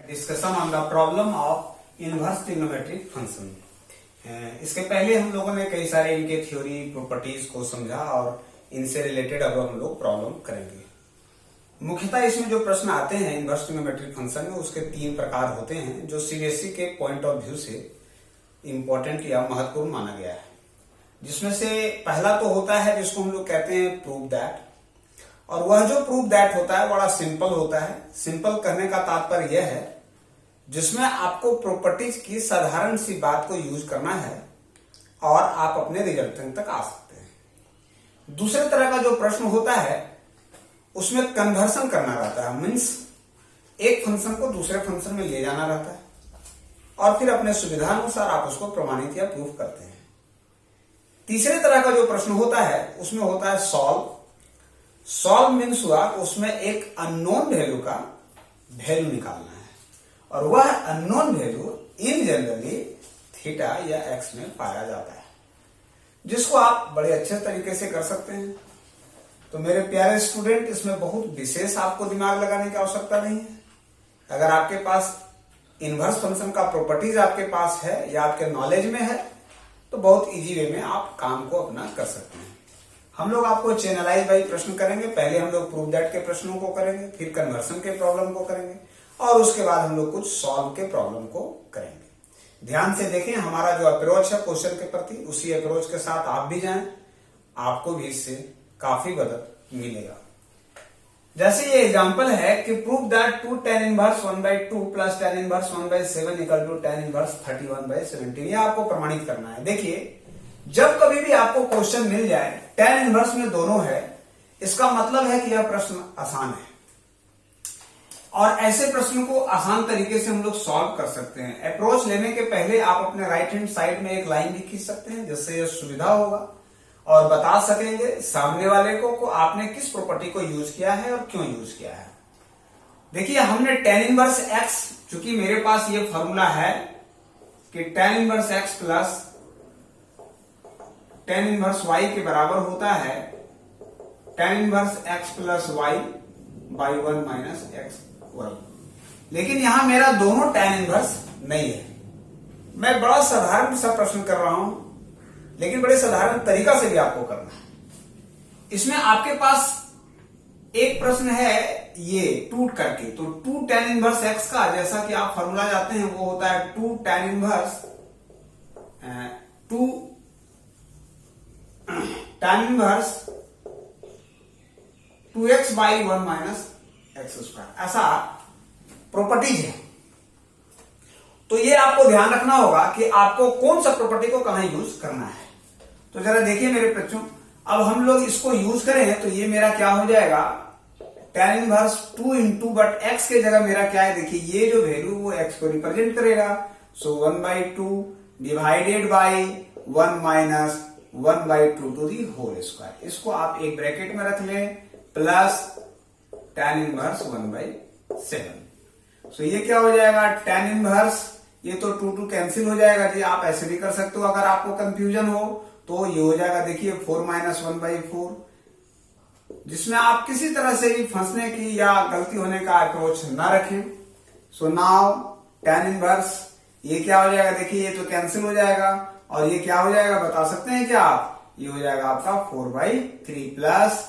Discussion on the problem of inverse trigonometric function. इसके पहले हम लोगों ने कई सारे इनके थ्योरी प्रॉपर्टीज को समझा और इनसे रिलेटेड अब हम लोग प्रॉब्लम करेंगे। मुख्यतः इसमें जो प्रश्न आते हैं इनवर्स ट्रिग्नोमेट्रिक फंक्शन में, उसके 3 प्रकार होते हैं जो सीबीएसई के पॉइंट ऑफ व्यू से इम्पोर्टेंट या महत्वपूर्ण माना गया है। जिसमें से पहला तो होता है जिसको हम लोग कहते हैं प्रूव दैट, और वह जो प्रूव दैट होता है बड़ा सिंपल होता है। सिंपल कहने का तात्पर्य यह है जिसमें आपको प्रॉपर्टीज की साधारण सी बात को यूज करना है और आप अपने रिजल्ट तक आ सकते हैं। दूसरे तरह का जो प्रश्न होता है उसमें कन्वर्सन करना रहता है, मीन्स एक फंक्शन को दूसरे फंक्शन में ले जाना रहता है और फिर अपने सुविधानुसार आप उसको प्रमाणित या प्रूफ करते हैं। तीसरे तरह का जो प्रश्न होता है उसमें होता है सॉल्व। सॉल्व मीन्स हुआ उसमें एक अननोन वैल्यू का वैल्यू निकालना है और वह unknown value in generally theta या एक्स में पाया जाता है, जिसको आप बड़े अच्छे तरीके से कर सकते हैं। तो मेरे प्यारे स्टूडेंट, इसमें बहुत विशेष आपको दिमाग लगाने की आवश्यकता नहीं है। अगर आपके पास इनवर्स फंक्शन का प्रॉपर्टीज आपके पास है या आपके नॉलेज में है तो बहुत इजी वे में आप काम को अपना कर सकते हैं। हम लोग आपको चैनलाइज वाइज प्रश्न करेंगे। पहले हम लोग प्रूव दैट के प्रश्नों को करेंगे, फिर कन्वर्सन के प्रॉब्लम को करेंगे और उसके बाद हम लोग कुछ सॉल्व के प्रॉब्लम को करेंगे। ध्यान से देखें, हमारा जो अप्रोच है क्वेश्चन के प्रति, उसी अप्रोच के साथ आप भी जाएं, आपको भी इससे काफी मदद मिलेगा। जैसे ये एग्जांपल है कि prove that 2 tan inverse 1/2 plus tan inverse 1/7 equal to tan inverse 31/17। ये आपको प्रमाणित करना है। देखिए, जब कभी भी आपको क्वेश्चन मिल जाए tan इनवर्स में दोनों है, इसका मतलब है कि यह प्रश्न आसान है और ऐसे प्रश्न को आसान तरीके से हम लोग सॉल्व कर सकते हैं। अप्रोच लेने के पहले आप अपने राइट हैंड साइड में एक लाइन भी खींच सकते हैं, जिससे यह सुविधा होगा और बता सकेंगे सामने वाले को आपने किस प्रॉपर्टी को यूज किया है और क्यों यूज किया है। देखिए, हमने tan इनवर्स x, चूंकि मेरे पास ये फॉर्मूला है कि tan inverse x plus tan inverse y के बराबर होता है tan inverse x plus y by 1 minus x वर्ग। लेकिन यहां मेरा दोनों tan इनवर्स नहीं है। मैं बड़ा साधारण सा प्रश्न कर रहा हूं, लेकिन बड़े साधारण तरीका से भी आपको करना है। इसमें आपके पास एक प्रश्न है ये टूट करके, तो 2 tan इनवर्स x का जैसा कि आप फॉर्मूला जानते हैं वो होता है 2 tan inverse 2 tan inverse 2x by 1 minus x square, ऐसा प्रॉपर्टीज है। तो ये आपको ध्यान रखना होगा कि आपको कौन सा प्रॉपर्टी को कहां यूज करना है। तो जरा देखिए मेरे बच्चों, अब हम लोग इसको यूज करें तो ये मेरा क्या हो जाएगा, tan inverse 2 into but x के जगह मेरा क्या है, देखिए ये जो वैल्यू वो एक्स को रिप्रेजेंट करेगा। So 1/2 divided by 1 minus 1/2 to the whole square. इसको आप एक ब्रैकेट में रख लें, प्लस tan इनवर्स 1/7। सो ये क्या हो जाएगा, tan इनवर्स, ये तो 2 कैंसिल हो जाएगा जी। आप ऐसे भी कर सकते हो अगर आपको कंफ्यूजन हो तो ये हो जाएगा, देखिए 4 माइनस 1/4, जिसमें आप किसी तरह से भी फंसने की या गलती होने का अप्रोच ना रखें। सो नाउ tan इनवर्स ये क्या हो जाएगा, देखिए ये तो कैंसिल हो जाएगा और ये क्या हो जाएगा बता सकते हैं क्या आप, ये हो जाएगा आपका 4/3 प्लस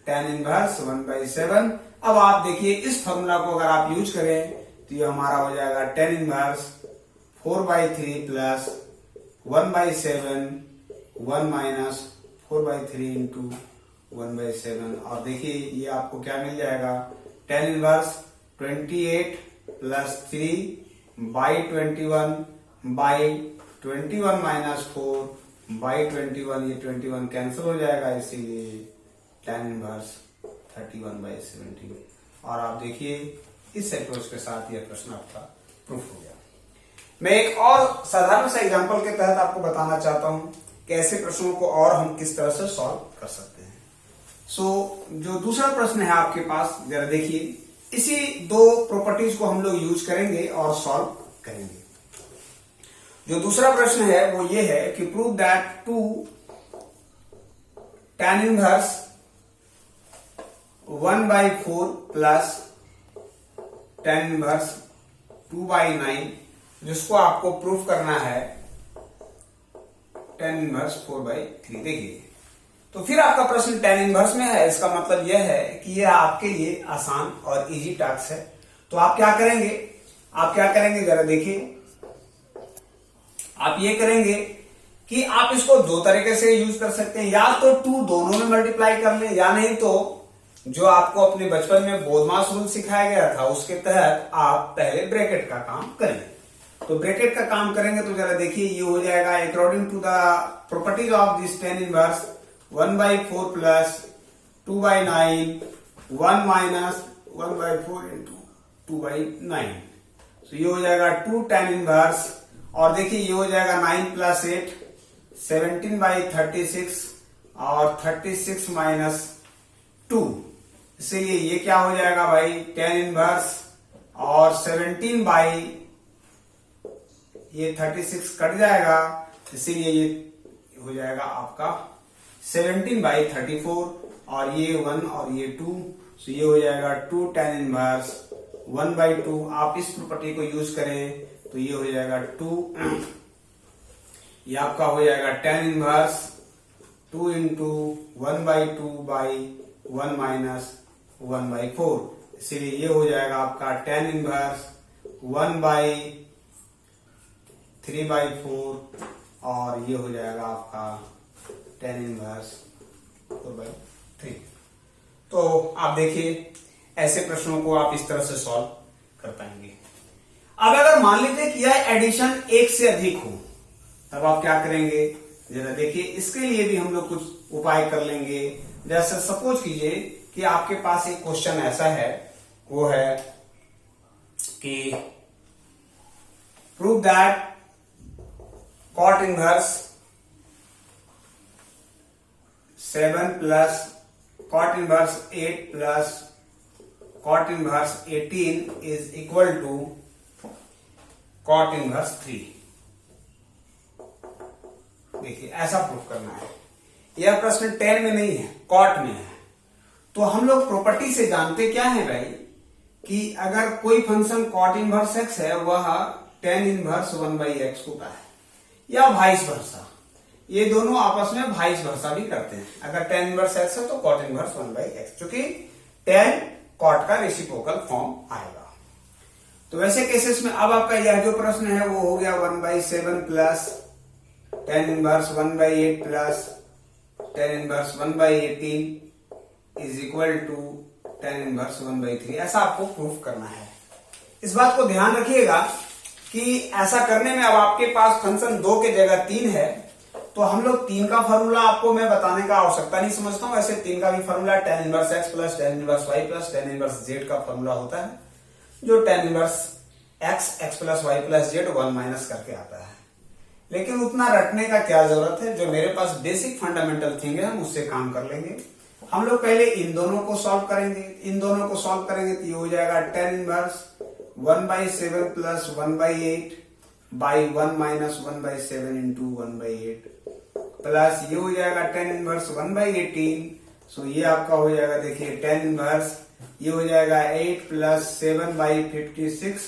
tan इनवर्स 1/7। अब आप देखिए इस फॉर्मूला को अगर आप यूज करें तो ये हमारा हो जाएगा tan inverse 4/3 plus 1/7 1 minus 4/3 into 1/7। और देखिए ये आपको क्या मिल जाएगा, tan inverse 28 plus 3 by 21 by 21 minus 4 by 21, ये 21 कैंसिल हो जाएगा, इसीलिए tan इनवर्स 31/17। और आप देखिए इस अप्रोच के साथ यह प्रश्न आपका प्रूफ हो गया। मैं एक और साधारण सा एग्जांपल के तहत आपको बताना चाहता हूं कि ऐसे प्रश्नों को और हम किस तरह से सॉल्व कर सकते हैं। सो जो दूसरा प्रश्न है आपके पास, जरा देखिए, इसी 2 प्रॉपर्टीज को हम लोग यूज करेंगे और सॉल्व करेंगे। जो दूसरा प्रश्न है वो ये है कि prove that 2 tan inverse 1/4 plus tan inverse 2/9, जिसको आपको प्रूफ करना है tan इनवर्स 4/3। देखिए, तो फिर आपका प्रश्न tan इनवर्स में है, इसका मतलब यह है कि यह आपके लिए आसान और इजी टास्क है। तो आप क्या करेंगे जरा देखिए, आप ये करेंगे कि आप इसको दो तरीके से यूज कर सकते हैं, या तो 2 दोनों में मल्टीप्लाई कर लें, या नहीं तो जो आपको अपने बचपन में बोधमास रूल सिखाया गया था उसके तहत आप पहले ब्रैकेट का काम करेंगे। तो ब्रैकेट का काम करेंगे तो जरा देखिए, ये हो जाएगा according to the properties of this tan inverse 1/4 plus 2/9 1 minus 1/4 into 2/9। तो ये हो जाएगा 2 tan इनवर्स, और देखिए ये हो जाएगा 9 प्लस 8 17/36 और 36 माइनस 2। इसीलिए ये क्या हो जाएगा भाई, tan इनवर्स, और 36 कट जाएगा, इसीलिए ये हो जाएगा आपका 17/34, और ये 1 और ये 2, तो ये हो जाएगा 2 tan इनवर्स 1/2। आप इस प्रॉपर्टी को यूज करें तो ये हो जाएगा 2, ये आपका हो जाएगा tan इनवर्स 2 इंटू 1/2/1 माइनस 1/4। इसीलिए ये हो जाएगा आपका tan इनवर्स 1/3/4, और ये हो जाएगा आपका tan इनवर्स 4/3। तो आप देखिए, ऐसे प्रश्नों को आप इस तरह से सॉल्व कर पाएंगे। अब अगर मान लीजिए कि यह एडिशन 1 से अधिक हो, तब आप क्या करेंगे जरा देखिए। इसके लिए भी हम लोग कुछ उपाय कर लेंगे। जैसे सपोज कीजिए कि आपके पास एक क्वेश्चन ऐसा है, वो है कि prove that cot inverse 7 plus cot inverse 8 plus cot inverse 18 is equal to cot inverse 3। देखिए, ऐसा प्रूफ करना है। यह प्रश्न tan में नहीं है, cot में है। तो हम लोग प्रॉपर्टी से जानते क्या है भाई, कि अगर कोई फंक्शन cot इनवर्स x है, वह tan इनवर्स 1/x होता है, या वाइस वर्सा। ये दोनों आपस में वाइस वर्सा भी करते हैं। अगर tan इनवर्स x है तो cot इनवर्स 1/x, क्योंकि tan cot का रेसिप्रोकल फॉर्म आएगा। तो वैसे केसेस में अब आपका यह जो प्रश्न है वो हो गया 1/7 plus tan inverse 1/8 plus tan inverse 1/18 is equal to tan inverse 1/3। ऐसा आपको प्रूफ करना है। इस बात को ध्यान रखिएगा कि ऐसा करने में अब आपके पास फंक्शन 2 के जगह 3 है, तो हम लोग 3 का फॉर्मूला आपको मैं बताने का आवश्यकता नहीं समझता हूं। वैसे 3 का भी formula tan inverse x plus tan inverse y plus tan inverse z का फॉर्मूला होता है, जो tan inverse x plus y plus z 1 minus करके आता है। लेकिन उतना रटने का क्या जरूरत है, जो मेरे पास बेसिक फंडामेंटल थिंग है हम उससे काम कर लेंगे। हम लोग पहले इन दोनों को सॉल्व करेंगे। तो ये हो जाएगा tan inverse 1/7 plus 1/8 by 1 minus 1/7 into 1/8 plus ये हो जाएगा tan इनवर्स 1/18। सो ये आपका हो जाएगा, देखिए tan इनवर्स ये हो जाएगा 8 प्लस 7/56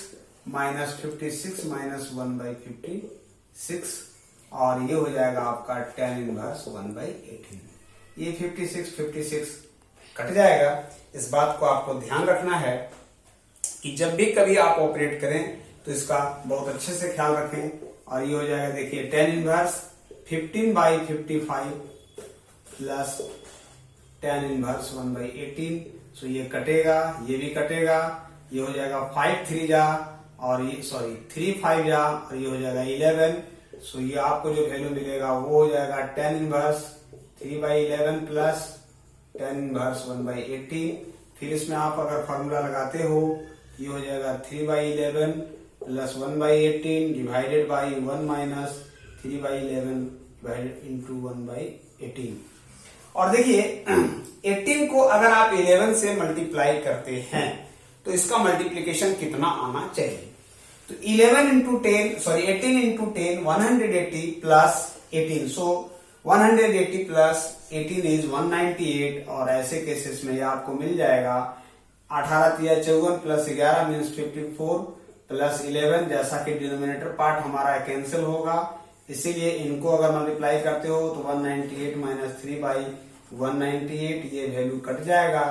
माइनस 56 माइनस 1/56, और ये हो जाएगा आपका tan इनवर्स 1/18। ये 56 कट जाएगा। इस बात को आपको ध्यान रखना है कि जब भी कभी आप ऑपरेट करें तो इसका बहुत अच्छे से ख्याल रखें। और ये हो जाएगा, देखिए tan inverse 15/55 plus tan inverse 1/18। सो ये कटेगा, ये भी कटेगा, ये हो जाएगा 5 3 जा, और ये 3 5 जा, और ये हो जाएगा 11। सो ये आपको जो वैल्यू मिलेगा वो हो जाएगा tan inverse 3/11 plus tan inverse 1/18। फिर इसमें आप अगर फॉर्मूला लगाते हो, ये हो जाएगा 3/11 plus 1/18 divided by 1 minus 3/11 divided into 1/18। और देखिए 18 को अगर आप 11 से मल्टीप्लाई करते हैं तो इसका मल्टीप्लीकेशन कितना आना चाहिए। तो 18 into 10 180 plus 18। So 180 plus 18 is 198। और ऐसे केसेस में ये आपको मिल जाएगा 18 3 54 प्लस 11 मीन्स 54 प्लस 11, जैसा कि डिनोमिनेटर पार्ट हमारा कैंसिल होगा, इसीलिए इनको अगर मल्टीप्लाई करते हो तो 198 माइनस 3 बाई 198 ये वैल्यू कट जाएगा।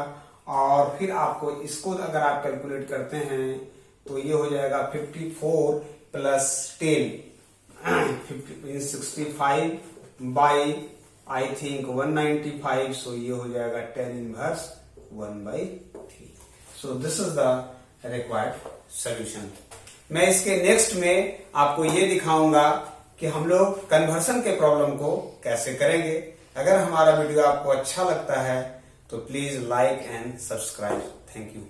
और फिर आपको इसको अगर आप कैलकुलेट करते हैं तो ये हो जाएगा 54 प्लस 10 65 बाई आई थिंक 195, सो ये हो जाएगा 10 inverse 1/3। So this is the required solution. मैं इसके नेक्स्ट में आपको ये दिखाऊंगा कि हम लोग कन्वर्शन के प्रॉब्लम को कैसे करेंगे। अगर हमारा वीडियो आपको अच्छा लगता है तो please like and subscribe. Thank you.